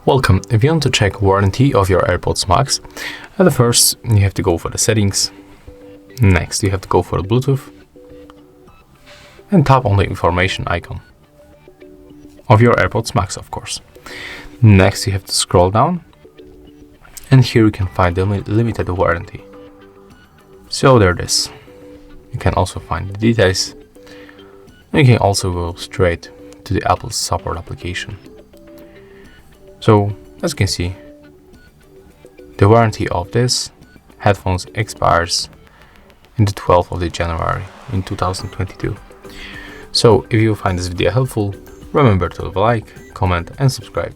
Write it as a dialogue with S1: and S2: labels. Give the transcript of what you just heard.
S1: Welcome. If you want to check warranty of your AirPods Max, at the first you have to go for the settings. Next you have to go for the Bluetooth and tap on the information icon of your AirPods Max, of course. Next you have to scroll down, and here you can find the limited warranty. So there it is. You can also find the details. You can also go straight to the Apple support application. So as you can see, the warranty of this headphones expires in the 12th of January in 2022. So if you find this video helpful, remember to leave a like, comment and subscribe.